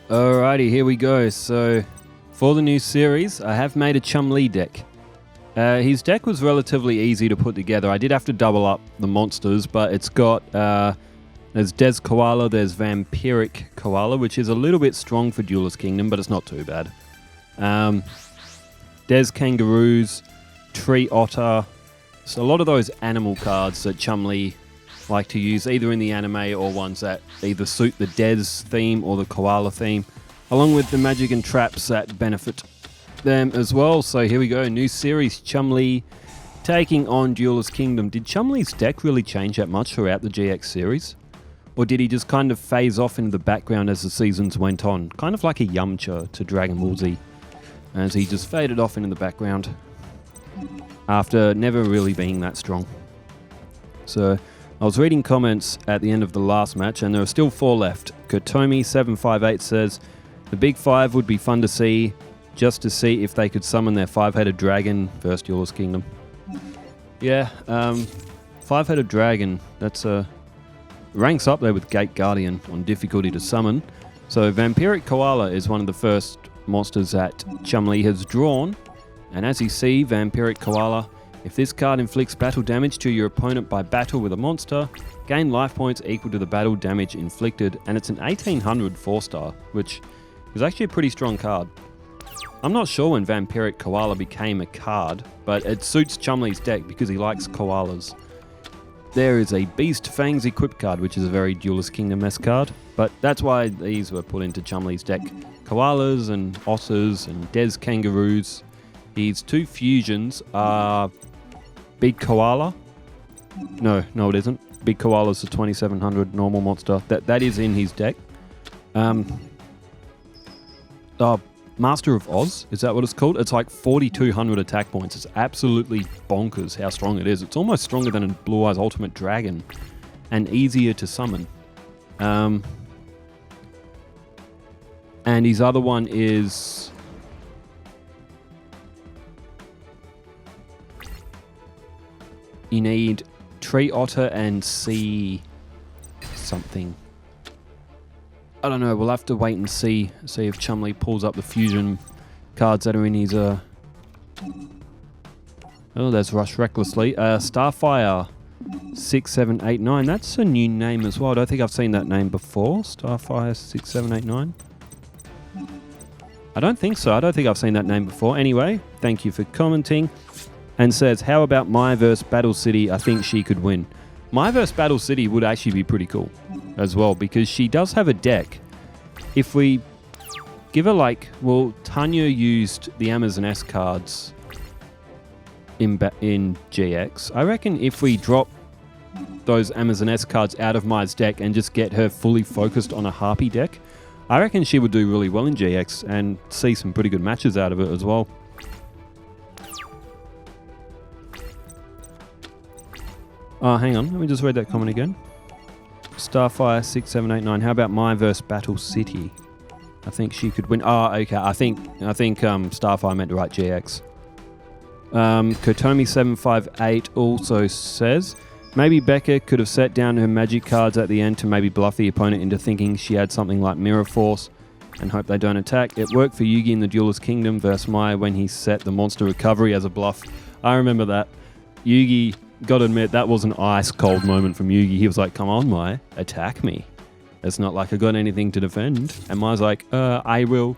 Alrighty, here we go. So, for the new series, I have made a Chumley deck. His deck was relatively easy to put together. I did have to double up the monsters, but it's got, there's Des Koala, there's Vampiric Koala, which is a little bit strong for Duelist Kingdom, but it's not too bad. Des Kangaroos, Tree Otter. So a lot of those animal cards that Chumley like to use, either in the anime or ones that either suit the Des theme or the Koala theme, along with the magic and traps that benefit them as well. So here we go, new series, Chumley taking on Duelist Kingdom. Did Chumley's deck really change that much throughout the GX series? Or did he just kind of phase off into the background as the seasons went on? Kind of like a Yamcha to Dragon Ball Z, as he just faded off into the background after never really being that strong. So I was reading comments at the end of the last match, and there are still 4 left. Kotomi758 says, the big 5 would be fun to see, just to see if they could summon their 5-headed dragon versus Duelist Kingdom. Yeah, 5-headed dragon, that's ranks up there with Gate Guardian on difficulty to summon. So Vampiric Koala is one of the first monsters that Chumley has drawn. And as you see, Vampiric Koala, if this card inflicts battle damage to your opponent by battle with a monster, gain life points equal to the battle damage inflicted, and it's an 1800 4-star, which is actually a pretty strong card. I'm not sure when Vampiric Koala became a card, but it suits Chumley's deck because he likes koalas. There is a Beast Fangs equip card, which is a very Duelist Kingdom-esque card, but that's why these were put into Chumley's deck. Koalas and otters and Des Kangaroos. His 2 fusions are Big Koala. No, it isn't. Big Koala's a 2700 normal monster. That is in his deck. Master of Oz, is that what it's called? It's like 4200 attack points. It's absolutely bonkers how strong it is. It's almost stronger than a Blue Eyes Ultimate Dragon and easier to summon. And his other one is... You need Tree Otter and Sea something. I don't know, we'll have to wait and see if Chumley pulls up the fusion cards that are in his... Oh, there's Rush Recklessly. Starfire 6789, that's a new name as well. I don't think I've seen that name before. Starfire 6789. I don't think so. I don't think I've seen that name before. Anyway, thank you for commenting. And says, how about my versus Battle City? I think she could win. My versus Battle City would actually be pretty cool as well, because she does have a deck. If we give her Tanya used the Amazon S cards in GX. I reckon if we drop those Amazon S cards out of Maya's deck and just get her fully focused on a Harpy deck, I reckon she would do really well in GX and see some pretty good matches out of it as well. Oh, hang on. Let me just read that comment again. Starfire 6789. How about my versus Battle City? I think she could win. Oh, okay. I think Starfire meant to write GX. Kotomi 758 also says, maybe Becca could have set down her magic cards at the end to maybe bluff the opponent into thinking she had something like Mirror Force and hope they don't attack. It worked for Yugi in the Duelist Kingdom versus Maya when he set the Monster Recovery as a bluff. I remember that. Yugi... Gotta admit, that was an ice-cold moment from Yugi. He was like, come on, Mai, attack me. It's not like I got anything to defend. And Mai's like, I will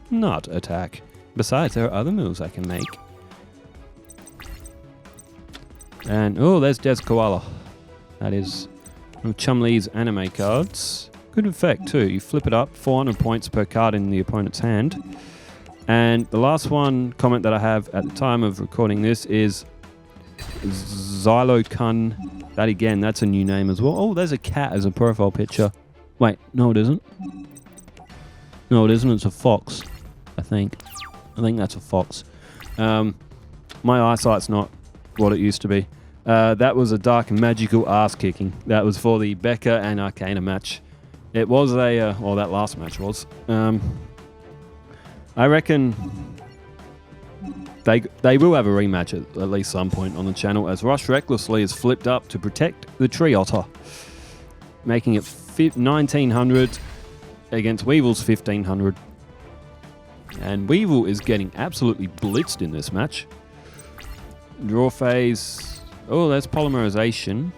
not attack. Besides, there are other moves I can make. And, oh, there's Des Koala. That is from Chumley's anime cards. Good effect, too. You flip it up, 400 points per card in the opponent's hand. And the last comment that I have at the time of recording this is... Xylokun. That again, that's a new name as well. Oh, there's a cat as a profile picture. Wait, no it isn't. No it isn't, it's a fox. I think that's a fox. My eyesight's not what it used to be. That was a dark and magical ass kicking. That was for the Becca and Arcana match. It was that last match was. I reckon They will have a rematch at least some point on the channel, as Rush Recklessly is flipped up to protect the Tree Otter, making it 1900 against Weevil's 1500. And Weevil is getting absolutely blitzed in this match. Draw phase. Oh, that's polymerization.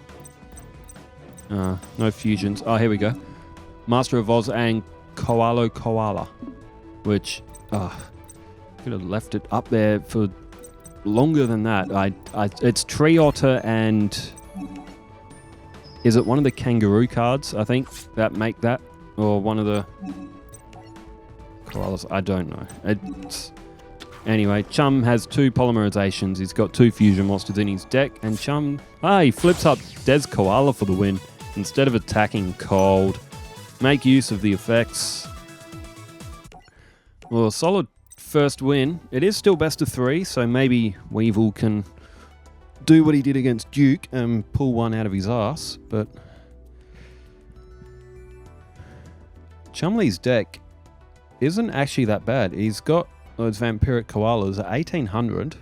No fusions. Oh, here we go. Master of Oz and Koala, which could have left it up there for longer than that. It's Tree Otter and is it one of the kangaroo cards? I think that make that, or one of the koalas. I don't know. Anyway, Chum has 2 polymerizations. He's got 2 fusion monsters in his deck, and Chum he flips up Des Koala for the win instead of attacking cold. Make use of the effects. Well, a solid first win. It is still best of 3, so maybe Weevil can do what he did against Duke and pull one out of his ass, but Chumley's deck isn't actually that bad. He's got those vampiric koalas at 1800.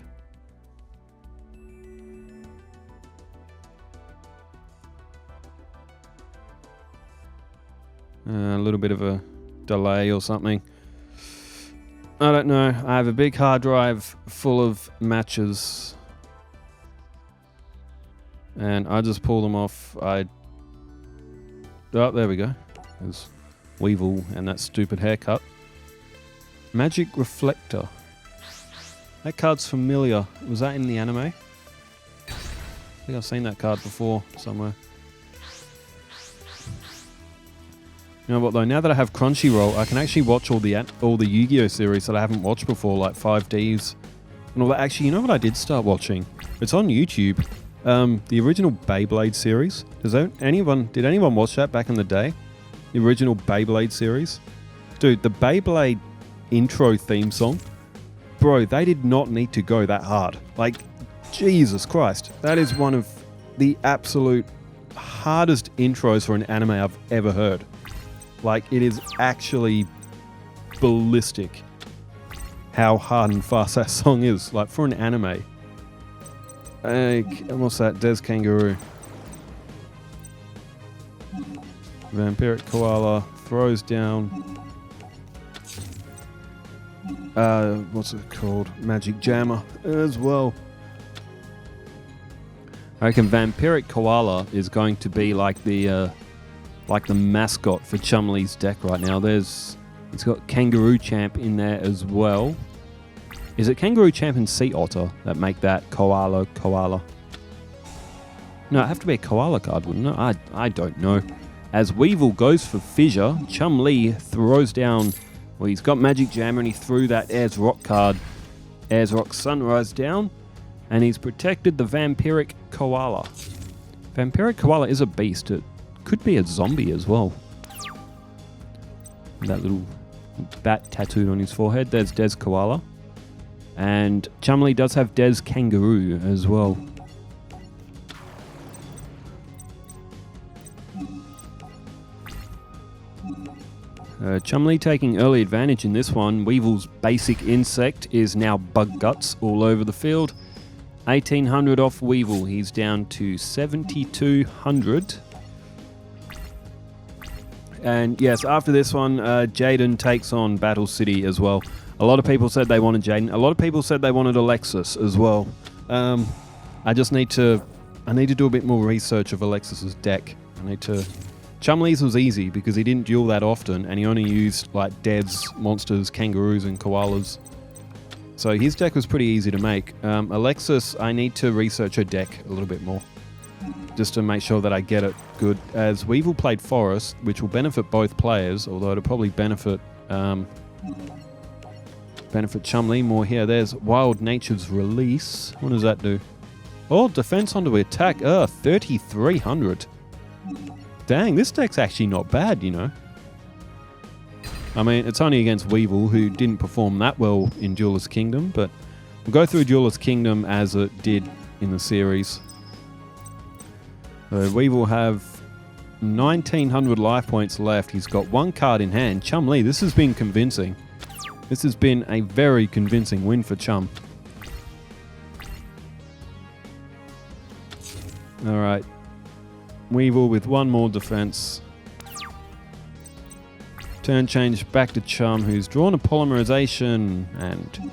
A little bit of a delay or something. I don't know. I have a big hard drive full of matches, and I just pull them off. Oh, there we go. There's Weevil and that stupid haircut. Magic Reflector. That card's familiar. Was that in the anime? I think I've seen that card before somewhere. You know what though? Now that I have Crunchyroll, I can actually watch all the Yu-Gi-Oh series that I haven't watched before, like 5Ds and all that. Actually, you know what I did start watching? It's on YouTube. The original Beyblade series. Did anyone watch that back in the day? The original Beyblade series? Dude, the Beyblade intro theme song, bro, they did not need to go that hard. Like, Jesus Christ. That is one of the absolute hardest intros for an anime I've ever heard. Like, it is actually ballistic how hard and fast that song is, like, for an anime. What's that? Des Kangaroo. Vampiric Koala throws down. What's it called? Magic Jammer as well. I reckon Vampiric Koala is going to be like the mascot for Chumley's deck right now. It's got Kangaroo Champ in there as well. Is it Kangaroo Champ and Sea Otter that make that Koala? No, it'd have to be a Koala card, wouldn't it? I don't know. As Weevil goes for Fissure, Chumley throws down. Well, he's got Magic Jammer and he threw that Ayers Rock card, Ayers Rock Sunrise down, and he's protected the Vampiric Koala. Vampiric Koala is a beast. It could be a zombie as well. That little bat tattooed on his forehead. There's Des Koala. And Chumley does have Des Kangaroo as well. Chumley taking early advantage in this one. Weevil's basic insect is now Bug Guts all over the field. 1800 off Weevil. He's down to 7200. And yes, after this one, Jaden takes on Battle City as well. A lot of people said they wanted Jaden. A lot of people said they wanted Alexis as well. I need to do a bit more research of Alexis's deck. Chumley's was easy because he didn't duel that often and he only used like Devs, monsters, kangaroos and koalas. So his deck was pretty easy to make. Alexis, I need to research her deck a little bit more just to make sure that I get it good. As Weevil played Forest, which will benefit both players, although it'll probably benefit Chumley more here. There's Wild Nature's Release. What does that do? Oh, defense onto attack. 3,300. Dang, this deck's actually not bad, you know. I mean, it's only against Weevil, who didn't perform that well in Duelist Kingdom, but we'll go through Duelist Kingdom as it did in the series. So Weevil have 1,900 life points left. He's got one card in hand. Chumley, this has been convincing. This has been a very convincing win for Chum. Alright. Weevil with one more defense. Turn change back to Chum, who's drawn a polymerization, and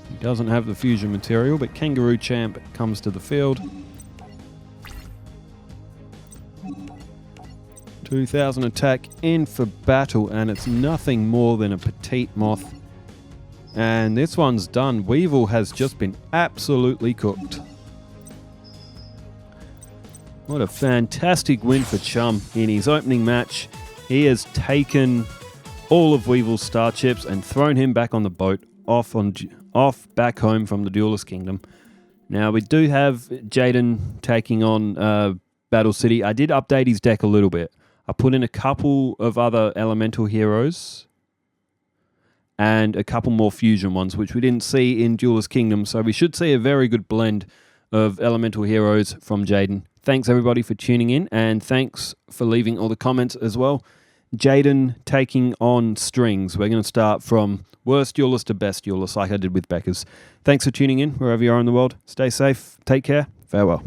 he doesn't have the fusion material, but Kangaroo Champ comes to the field. 2000 attack in for battle, and it's nothing more than a petite moth. And this one's done. Weevil has just been absolutely cooked. What a fantastic win for Chum in his opening match. He has taken all of Weevil's star chips and thrown him back on the boat, off back home from the Duelist Kingdom. Now we do have Jaden taking on Battle City. I did update his deck a little bit. I put in a couple of other elemental heroes and a couple more fusion ones, which we didn't see in Duelist Kingdom. So we should see a very good blend of elemental heroes from Jaden. Thanks everybody for tuning in, and thanks for leaving all the comments as well. Jaden taking on strings. We're going to start from worst duelist to best duelist like I did with Beckers. Thanks for tuning in wherever you are in the world. Stay safe. Take care. Farewell.